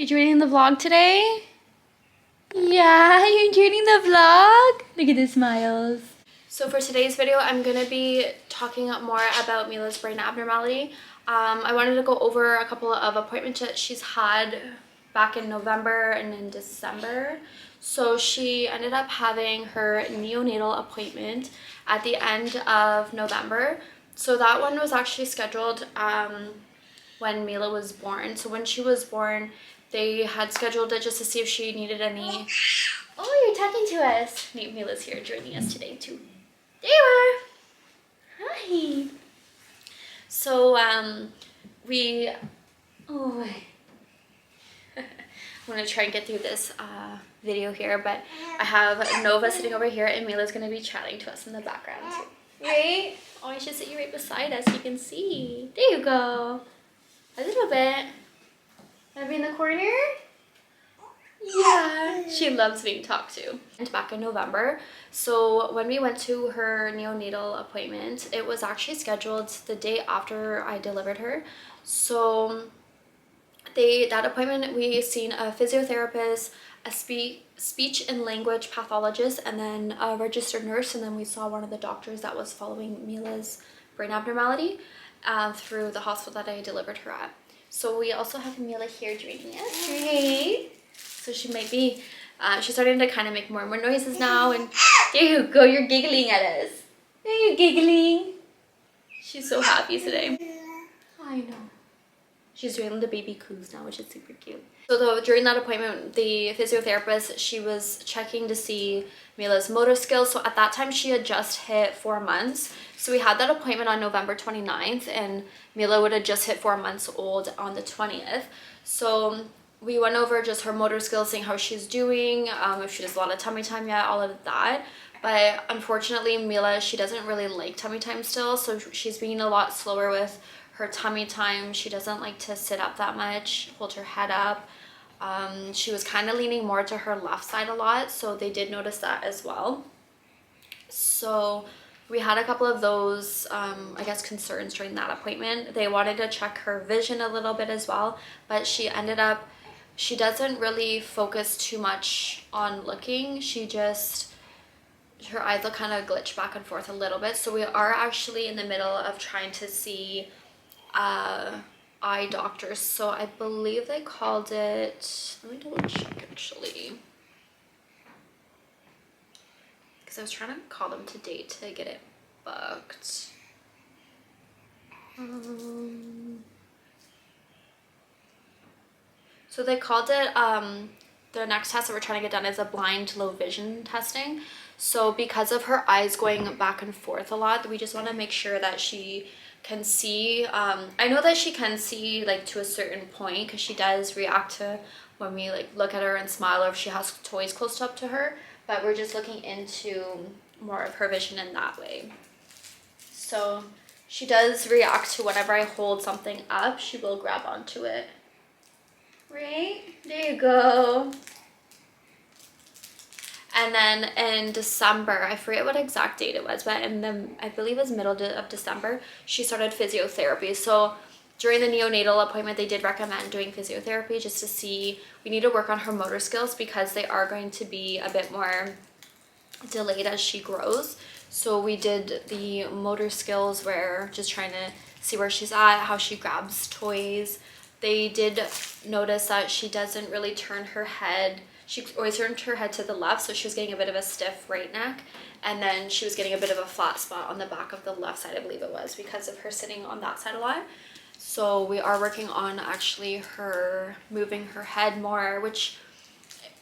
You're joining the vlog today? Yeah, you're joining the vlog? Look at the smiles. So for today's video, I'm going to be talking more about Mila's brain abnormality. I wanted to go over a couple of appointments that she's had back in November and in December. So she ended up having her neonatal appointment at the end of November. So that one was actually scheduled when Mila was born. So when she was born, they had scheduled it just to see if she needed any... Oh, you're talking to us. Mila's here joining us today too. There you are. Hi. So we... Oh, I'm gonna try and get through this video here, but I have Nova sitting over here and Mila's gonna be chatting to us in the background too. Right? Oh, I should sit you right beside us so you can see. There you go. A little bit. Wanna be in the corner? Yeah, she loves being talked to. And back in November, so when we went to her neonatal appointment, it was actually scheduled the day after I delivered her. So that appointment, we seen a physiotherapist, a speech and language pathologist, and then a registered nurse, and then we saw one of the doctors that was following Mila's brain abnormality through the hospital that I delivered her at. So we also have Mila here joining us, right? So she might be, she's starting to kind of make more and more noises now, and there you go, you're giggling at us. Are you giggling? She's so happy today. I know. She's doing the baby coos now, which is super cute. So during that appointment, the physiotherapist, she was checking to see Mila's motor skills. So at that time, she had just hit 4 months. So we had that appointment on November 29th, and Mila would have just hit 4 months old on the 20th. So we went over just her motor skills, seeing how she's doing, if she does a lot of tummy time yet, all of that. But unfortunately, Mila, she doesn't really like tummy time still. So she's being a lot slower with her tummy time. She doesn't like to sit up that much, hold her head up. She was kind of leaning more to her left side a lot, so they did notice that as well. So we had a couple of those, I guess, concerns during that appointment. They wanted to check her vision a little bit as well, but she ended up, she doesn't really focus too much on looking. She just, her eyes will kind of glitch back and forth a little bit. So we are actually in the middle of trying to see eye doctors. So I believe they called it, let me double check actually, because I was trying to call them today to get it booked. So they called it, the next test that we're trying to get done is a blind low vision testing. So because of her eyes going back and forth a lot, we just want to make sure that she can see. I know that she can see like to a certain point, because she does react to when we like look at her and smile, or if she has toys close up to her, but we're just looking into more of her vision in that way. So she does react to whenever I hold something up, she will grab onto it. Right? There you go. And then in December, I forget what exact date it was, but I believe it was middle of December, she started physiotherapy. So during the neonatal appointment, they did recommend doing physiotherapy just to see, we need to work on her motor skills because they are going to be a bit more delayed as she grows. So we did the motor skills, where just trying to see where she's at, how she grabs toys. They did notice that she doesn't really turn her head. She always turned her head to the left, so she was getting a bit of a stiff right neck, and then she was getting a bit of a flat spot on the back of the left side, I believe it was, because of her sitting on that side a lot. So we are working on actually her moving her head more, which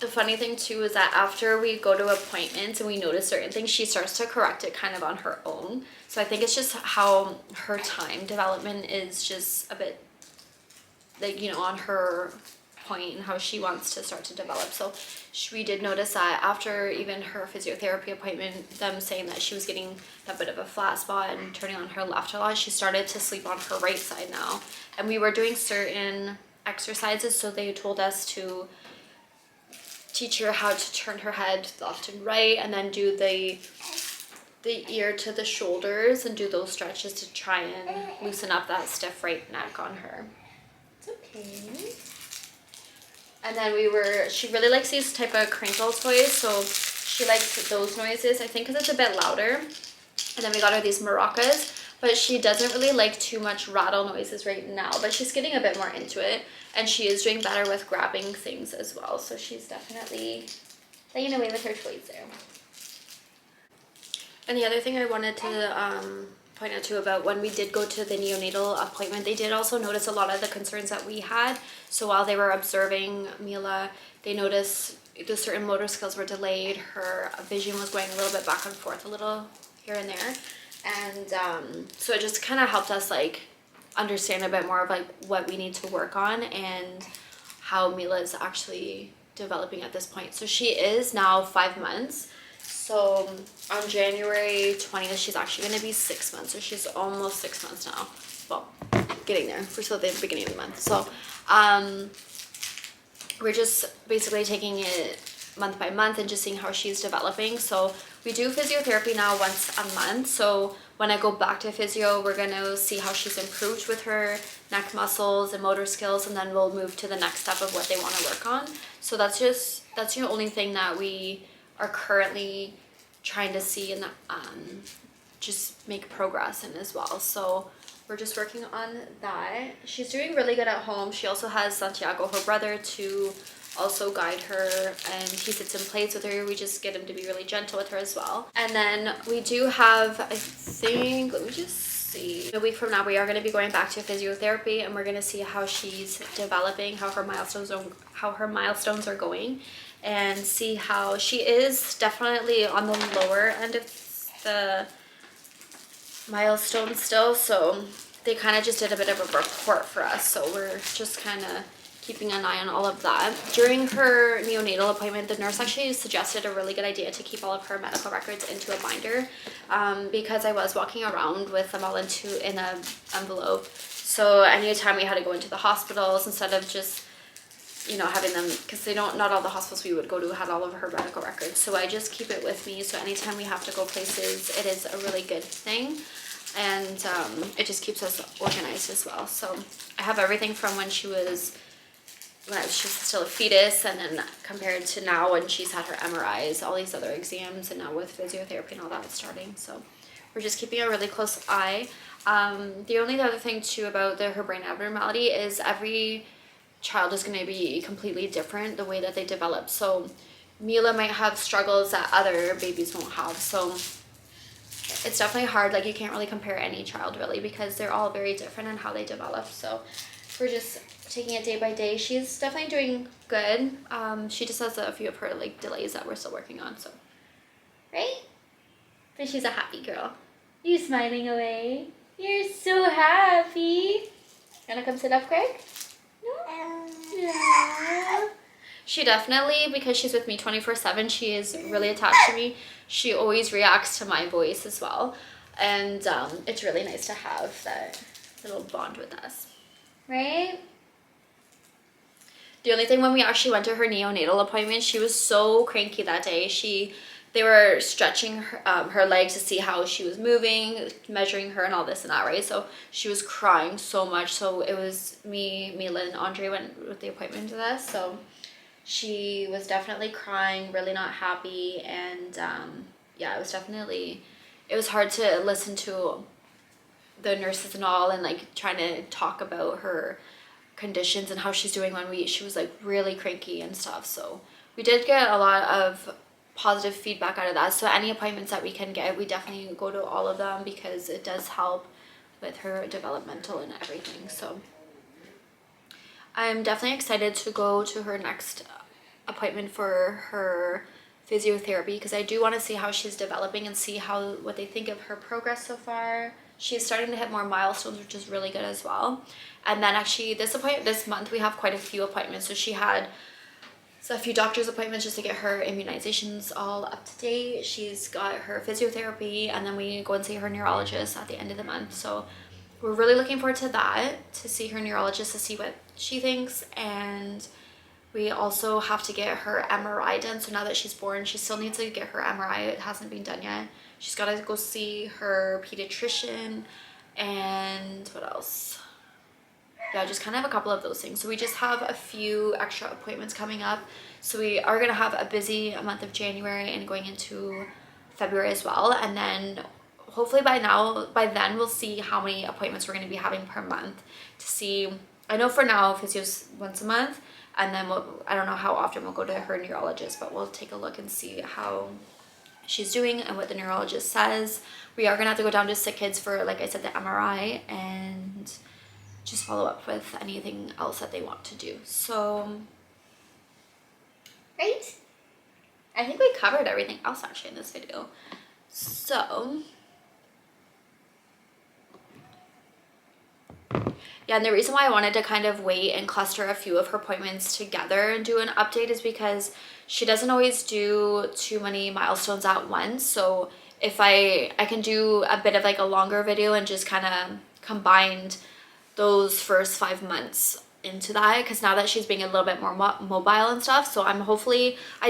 the funny thing too is that after we go to appointments and we notice certain things, she starts to correct it kind of on her own. So I think it's just how her time development is just a bit, like, you know, on her point and how she wants to start to develop. So we did notice that after even her physiotherapy appointment, them saying that she was getting that bit of a flat spot and turning on her left a lot, she started to sleep on her right side now. And we were doing certain exercises, so they told us to teach her how to turn her head left and right, and then do the ear to the shoulders and do those stretches to try and loosen up that stiff right neck on her. It's okay. And then she really likes these type of crinkle toys, so she likes those noises, I think because it's a bit louder. And then we got her these maracas, but she doesn't really like too much rattle noises right now, but she's getting a bit more into it, and she is doing better with grabbing things as well, so she's definitely playing away with her toys there. And the other thing I wanted to point out too about when we did go to the neonatal appointment, they did also notice a lot of the concerns that we had. So while they were observing Mila, they noticed the certain motor skills were delayed, her vision was going a little bit back and forth, a little here and there, and so it just kind of helped us like understand a bit more of like what we need to work on and how Mila is actually developing at this point. So she is now 5 months. So on January 20th, she's actually going to be 6 months. So she's almost 6 months now. Well, getting there. We're still at the beginning of the month. So we're just basically taking it month by month and just seeing how she's developing. So we do physiotherapy now once a month. So when I go back to physio, we're going to see how she's improved with her neck muscles and motor skills, and then we'll move to the next step of what they want to work on. So that's the only thing that we are currently trying to see and just make progress in as well. So we're just working on that. She's doing really good at home. She also has Santiago, her brother, to also guide her, and he sits and plays with her. We just get him to be really gentle with her as well. And then we do have, I think, let me just see, a week from now we are going to be going back to physiotherapy, and we're going to see how she's developing, how her milestones are going, and see how she is definitely on the lower end of the milestones still. So they kind of just did a bit of a report for us, so we're just kind of keeping an eye on all of that. During her neonatal appointment, the nurse actually suggested a really good idea to keep all of her medical records into a binder, because I was walking around with them all in an envelope. So anytime we had to go into the hospitals, instead of just having them, because not all the hospitals we would go to had all of her medical records, so I just keep it with me. So anytime we have to go places, it is a really good thing, and it just keeps us organized as well. So I have everything from when she was still a fetus, and then compared to now when she's had her MRIs, all these other exams, and now with physiotherapy and all that starting. So we're just keeping a really close eye. The only other thing too about her brain abnormality is every child is going to be completely different, the way that they develop. So Mila might have struggles that other babies won't have. So it's definitely hard. Like, you can't really compare any child really, because they're all very different in how they develop. So we're just taking it day by day. She's definitely doing good. She just has a few of her like delays that we're still working on. So, right? But she's a happy girl. You smiling away? You're so happy. Gonna come sit up, Greg? No. Yeah. She definitely, because she's with me 24/7, she is really attached to me. She always reacts to my voice as well, and it's really nice to have that little bond with us, right? The only thing, when we actually went to her neonatal appointment, she was so cranky that day. They were stretching her legs to see how she was moving, measuring her and all this and that, right? So she was crying so much. So it was me, Mila, and Andre went with the appointment with us. So she was definitely crying, really not happy. And yeah, it was hard to listen to the nurses and all, and like trying to talk about her conditions and how she's doing when she was like really cranky and stuff. So we did get a lot of positive feedback out of that. So any appointments that we can get, we definitely go to all of them, because it does help with her developmental and everything. So I'm definitely excited to go to her next appointment for her physiotherapy, because I do want to see how she's developing and see what they think of her progress so far. She's starting to hit more milestones, which is really good as well. And then actually this month we have quite a few appointments. So she had a few doctor's appointments just to get her immunizations all up to date. She's got her physiotherapy, and then we go and see her neurologist at the end of the month. So we're really looking forward to that, to see her neurologist, to see what she thinks. And we also have to get her MRI done. So now that she's born, she still needs to get her MRI. It hasn't been done yet. She's got to go see her pediatrician, and what else? yeah, just kind of a couple of those things. So we just have a few extra appointments coming up. So we are gonna have a busy month of January and going into February as well. And then hopefully by then we'll see how many appointments we're gonna be having per month to see. I know for now physio's once a month, and then I don't know how often we'll go to her neurologist, but we'll take a look and see how she's doing and what the neurologist says. We are gonna have to go down to Sick Kids for, like I said, the MRI, and just follow up with anything else that they want to do. So, right? I think we covered everything else actually in this video. So, yeah, and the reason why I wanted to kind of wait and cluster a few of her appointments together and do an update is because she doesn't always do too many milestones at once. So if I can do a bit of like a longer video and just kind of combined those first 5 months into that, because now that she's being a little bit more mobile and stuff, so I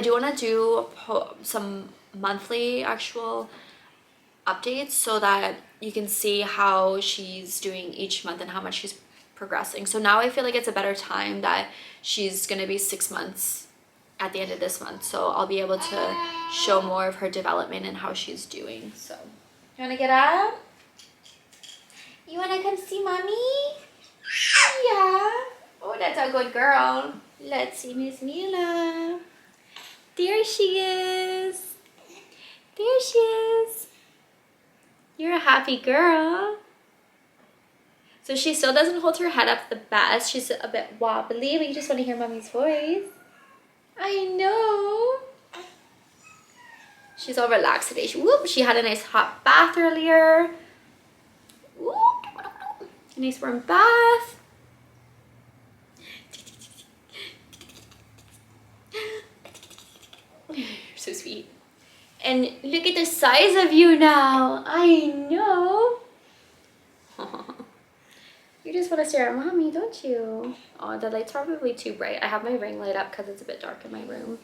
do want to do some monthly actual updates so that you can see how she's doing each month and how much she's progressing. So now I feel like it's a better time that she's going to be 6 months at the end of this month, so I'll be able to show more of her development and how she's doing. So you want to get up? You want to come see mommy? Yeah. Oh, that's a good girl. Let's see Miss Mila. There she is. There she is. You're a happy girl. So she still doesn't hold her head up the best. She's a bit wobbly, but you just want to hear mommy's voice. I know. She's all relaxed today. She had a nice hot bath earlier. Whoop. A nice warm bath. You're so sweet. And look at the size of you now. I know. You just want to stare at mommy, don't you? Oh, the light's probably too bright. I have my ring light up because it's a bit dark in my room.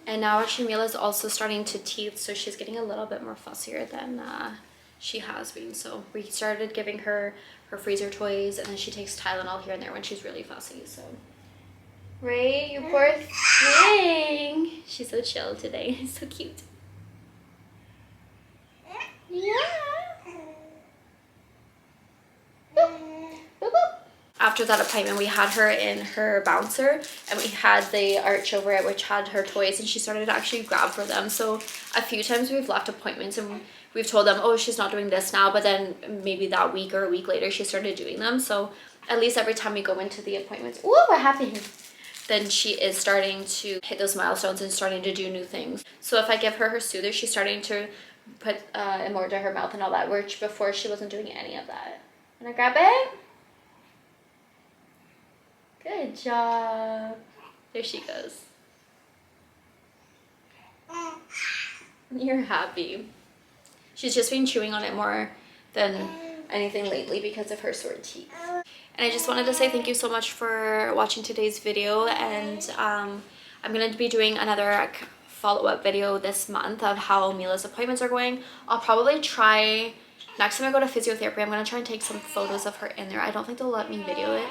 And now actually Mila's also starting to teeth, so she's getting a little bit more fussier than she has been. So we started giving her freezer toys, and then she takes Tylenol here and there when she's really fussy. So, right, you poor thing. She's so chill today. So cute. Yeah. Boop. Boop, boop. After that appointment, we had her in her bouncer, and we had the arch over it, which had her toys, and she started to actually grab for them. So a few times we've left appointments and we've told them, oh, she's not doing this now, but then maybe that week or a week later she started doing them. So at least every time we go into the appointments, ooh, what happened? Then she is starting to hit those milestones and starting to do new things. So if I give her soother, she's starting to put it more to her mouth and all that, which before she wasn't doing any of that. Wanna grab it? Good job. There she goes. You're happy. She's just been chewing on it more than anything lately because of her sore teeth. And I just wanted to say thank you so much for watching today's video, and I'm going to be doing another follow-up video this month of how Mila's appointments are going. I'll probably try, next time I go to physiotherapy, I'm going to try and take some photos of her in there. I don't think they'll let me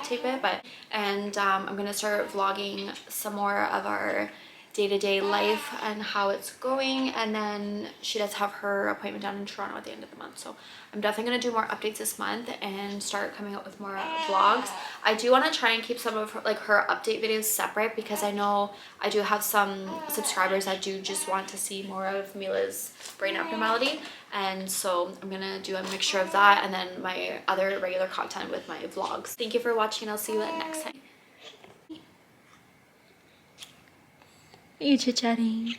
tape it, but, and I'm going to start vlogging some more of our day-to-day life and how it's going. And then she does have her appointment down in Toronto at the end of the month, so I'm definitely going to do more updates this month and start coming up with more vlogs. I do want to try and keep some of her, like her update videos separate, because I know I do have some subscribers that do just want to see more of Mila's brain abnormality, and so I'm gonna do a mixture of that and then my other regular content with my vlogs. Thank you for watching, and I'll see you at next time. Are you chit-chatting?